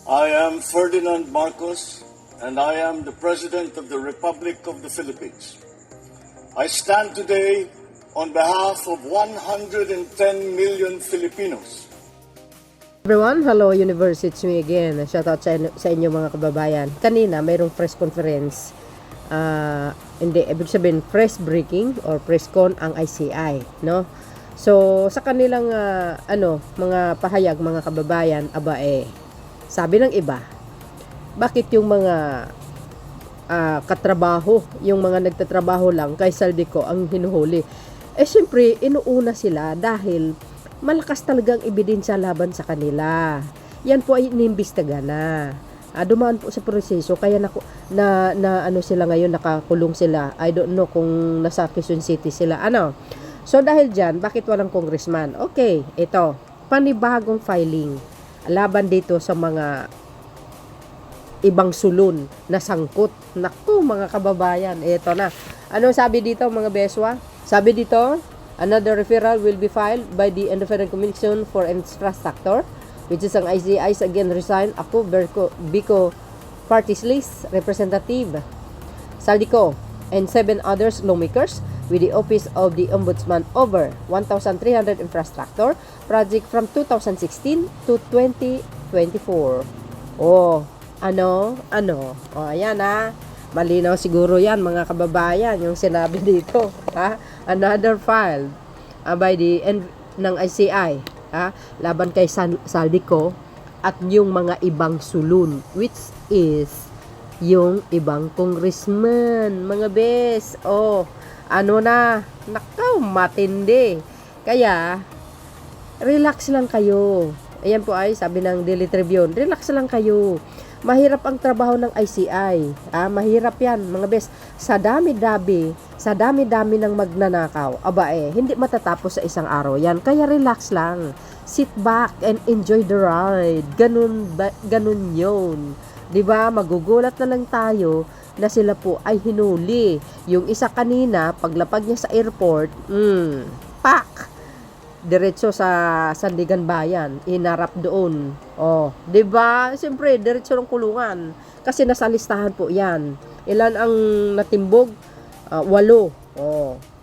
I am Ferdinand Marcos, and I am the President of the Republic of the Philippines. I stand today on behalf of 110 million Filipinos. Everyone, hello Universe, it's me again. Shoutout sa inyo mga kababayan. Kanina mayroong press conference. Ibig sabihin press briefing or press con ang ICI, no? So sa kanilang mga pahayag mga kababayan, sabi ng iba, bakit yung mga katrabaho, yung mga nagtatrabaho lang kay Saldico ang hinuhuli? Siyempre, inuuna sila dahil malakas talagang ebidensya laban sa kanila. Yan po ay inimbestiga na. Dumaan po sa proseso, kaya sila ngayon, nakakulong sila. I don't know kung nasa Quezon City sila. So dahil dyan, bakit walang congressman? Okay, ito, panibagong filing laban dito sa mga ibang sulon na sangkot. Naku mga kababayan, ito na. Ano sabi dito mga beswa? Sabi dito, another referral will be filed by the Independent Commission for Infrastructure, which is ang ICI's again resign ako Bico Party's list representative Saldico and 7 others lawmakers with the Office of the Ombudsman over 1,300 infrastructure project from 2016 to 2024. Ayan malinaw siguro yan mga kababayan yung sinabi dito. Another filed by the ng ICI laban kay Saldico at yung mga ibang sulun, which is yung ibang congressman mga bes. Matindi. Kaya relax lang kayo. Ayan po ay sabi ng Daily Tribune, relax lang kayo. Mahirap ang trabaho ng ICI. Mahirap yan mga bes. Sa dami-dami ng magnanakaw, hindi matatapos sa isang araw yan. Kaya relax lang. Sit back and enjoy the ride. Ganun yun. 'Di ba? Magugulat na lang tayo na sila po ay hinuli. Yung isa kanina, paglapag niya sa airport, diretso sa Sandigan Bayan, inarap doon. 'di ba? Siyempre, diretso ng kulungan. Kasi nasa listahan po 'yan. Ilan ang natimbog? 8.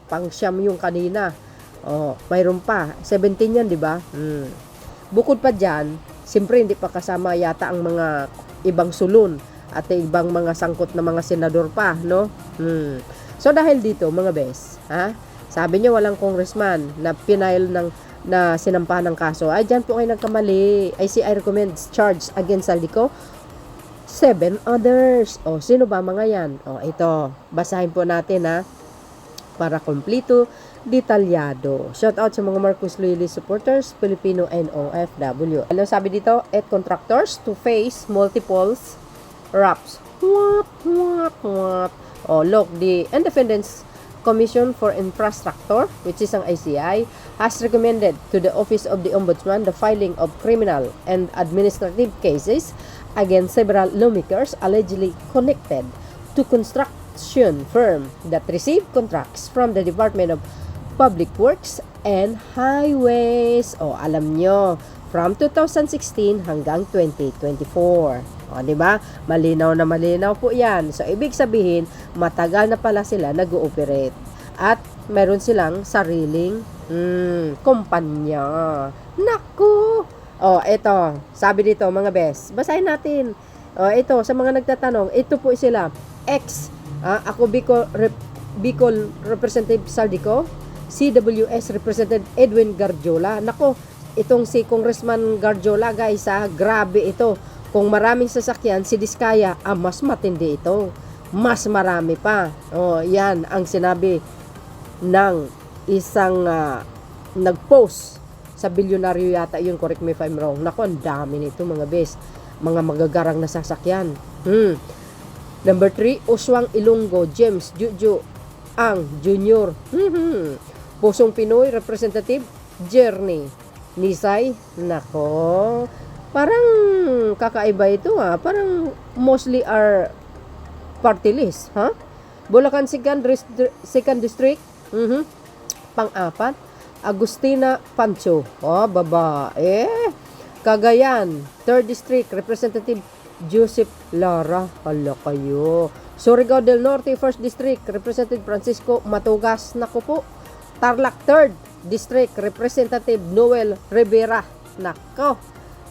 Pang-siyam yung kanina. Mayroon pa. 17 yan, 'di ba? Bukod pa diyan, siyempre hindi pa kasama yata ang mga ibang sulon at ibang mga sangkot na mga senador pa, no? So dahil dito, mga bes, sabi niya walang congressman na pinail na sinampahan ng kaso. Diyan po kayo nagkamali. ICI recommends charge against Saldico. 7 others. Sino ba mga yan? Ito. Basahin po natin, para kompleto, detalyado. Shout out sa mga Marcos Loyalist supporters, Filipino and OFW. Ano sabi dito? Contractors to face multiple RAPs. Look, the Independence Commission for Infrastructure, which is ang ICI, has recommended to the Office of the Ombudsman the filing of criminal and administrative cases against several lawmakers allegedly connected to construction firm that received contracts from the Department of Public Works and Highways. Alam nyo, from 2016 hanggang 2024. Di ba? Malinaw na malinaw po yan. So, ibig sabihin, matagal na pala sila nag-ooperate. At meron silang sariling kumpanya. Naku! Ito. Sabi dito, mga bes. Basahin natin. Ito, sa mga nagtatanong, ito po sila. Ako Bicol Representative Saldico, CWS Representative Edwin Garjola. Nako, itong si Congressman Garjola, guys, grabe ito. Kung maraming sasakyan, si Diskaya, mas matindi ito. Mas marami pa. Yan ang sinabi ng isang nag-post sa bilyonaryo yata yun, correct me if I'm wrong. Naku, ang dami nito mga bes. Mga magagarang na sasakyan. Number 3, Uswang Ilonggo, James Juju ang Junior. Pusong Pinoy Representative Journey Nisay. Nako, parang kakaiba ito parang mostly are party list, Bulacan 2nd District, pang-4, Agustina Pancho, babae. Cagayan, 3rd District, Representative Joseph Lara. Hala kayo. Surigao del Norte, 1st District, Representative Francisco Matugas. Naku po. Tarlac, 3rd District, Representative Noel Rivera. Nako.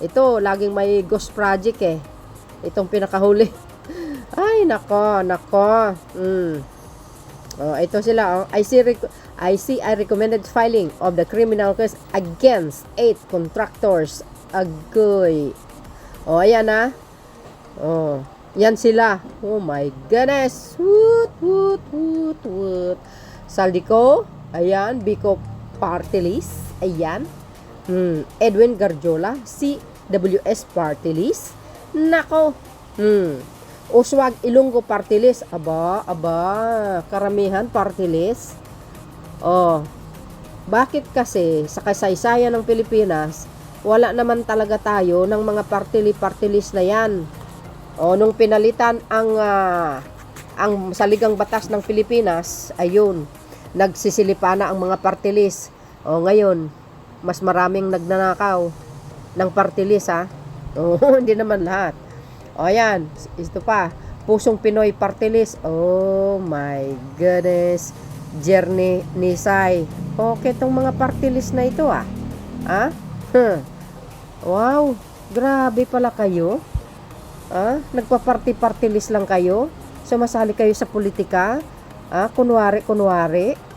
Ito, laging may ghost project eh. Itong pinakahuli. Ay, nako. Oh, ito sila. Oh. ICI recommended filing of the criminal case against 8 contractors. Agoy. Oh, ayan na. Oh, yan sila. Oh my goodness. Woot. Saldico. Ayan. Biko Party List. Ayan. Edwin Garjola. CWS Party List. Nako. Uswag Ilonggo Party List. Aba. Karamihan Party List. Oh. Bakit kasi sa kasaysayan ng Pilipinas, wala naman talaga tayo ng mga party list na yan. O, nung pinalitan ang saligang batas ng Pilipinas, ayun, nagsisilipa na ang mga party list. O, ngayon, mas maraming nagnanakaw ng party list, ha? O, hindi naman lahat. O, ayan, ito pa, Pusong Pinoy Party List. Oh my goodness. Journey Nisay. Okay, itong mga party list na ito, ah. Ha? Wow, grabe pala kayo. Nagpa-party list lang kayo. Sumasali kayo sa politika. Kunwari.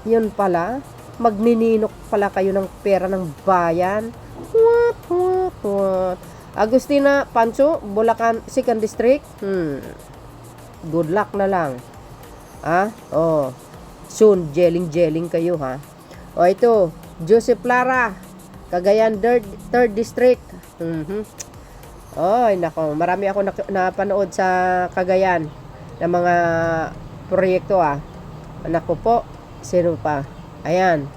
Yun pala. Magnininok pala kayo ng pera ng bayan. What? Agustina Pancho, Bulacan 2nd District. Good luck na lang. Oh. Soon, jeling kayo, ha. O, ito. Joseph Lara, Cagayan 3rd District. Oy, nako, marami ako napanood sa Cagayan ng mga proyekto, Nako po, sino pa? Ayan.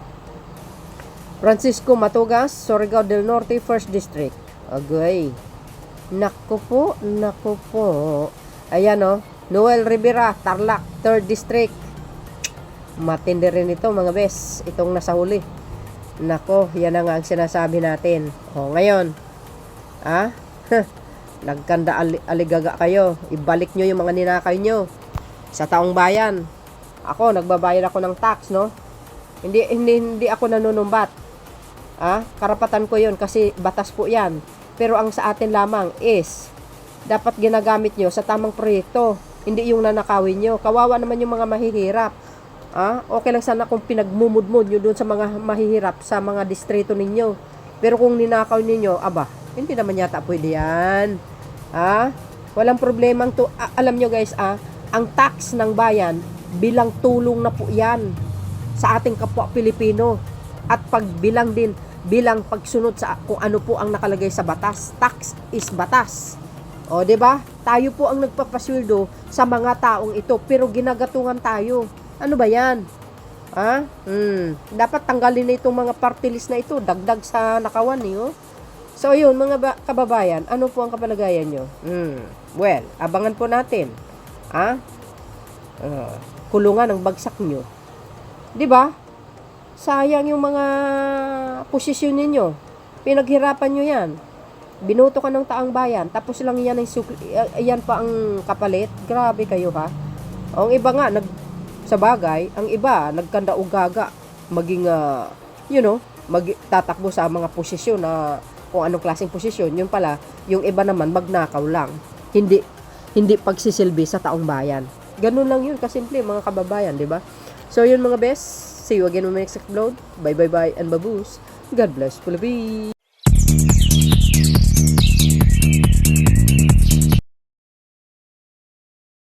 Francisco Matugas, Surigao del Norte, 1st District. Agoy. Nako po. Ayan, Noel Rivera, Tarlac, 3rd District. Matindi rin ito, mga bes. Itong nasa huli. Nako, yan na nga ang sinasabi natin. O, ngayon, nagkanda aligaga kayo. Ibalik nyo yung mga ninakaw nyo sa taong bayan. Ako, nagbabayad ako ng tax, no? Hindi ako nanunumbat. Karapatan ko yun kasi batas po yan. Pero ang sa atin lamang is, dapat ginagamit nyo sa tamang proyekto. Hindi yung nanakawin nyo. Kawawa naman yung mga mahihirap. Okay lang sana kung pinagmumudmud nyo doon sa mga mahihirap sa mga distrito ninyo. Pero kung ninakaw ninyo, hindi naman yata pwede yan. Walang problemang to. Alam nyo guys, ang tax ng bayan, bilang tulong na po yan sa ating kapwa Pilipino. At pagbilang din, bilang pagsunod sa kung ano po ang nakalagay sa batas. Tax is batas. O, diba? Tayo po ang nagpapasweldo sa mga taong ito, pero ginagatungan tayo. Ano ba yan? Dapat tanggalin na itong mga party list na ito. Dagdag sa nakawan niyo. So, yun, mga kababayan, ano po ang kapalagayan nyo? Well, abangan po natin. Kulungan ng bagsak nyo. Diba? Sayang yung mga posisyon ninyo. Pinaghirapan nyo yan. Binuto ka ng taang bayan. Tapos lang yan, yan pa ang kapalit. Grabe kayo, ha? Ang iba nga, sa bagay, ang iba, nagkanda-ugaga, maging, magtatakbo sa mga posisyon na kung anong klaseng posisyon. Yun pala, yung iba naman, magnakaw lang. Hindi pagsisilbi sa taong bayan. Ganun lang yun, kasimple, mga kababayan, di ba? So, yun mga best. See you again on my next upload. Bye, and baboos. God bless, Philippines.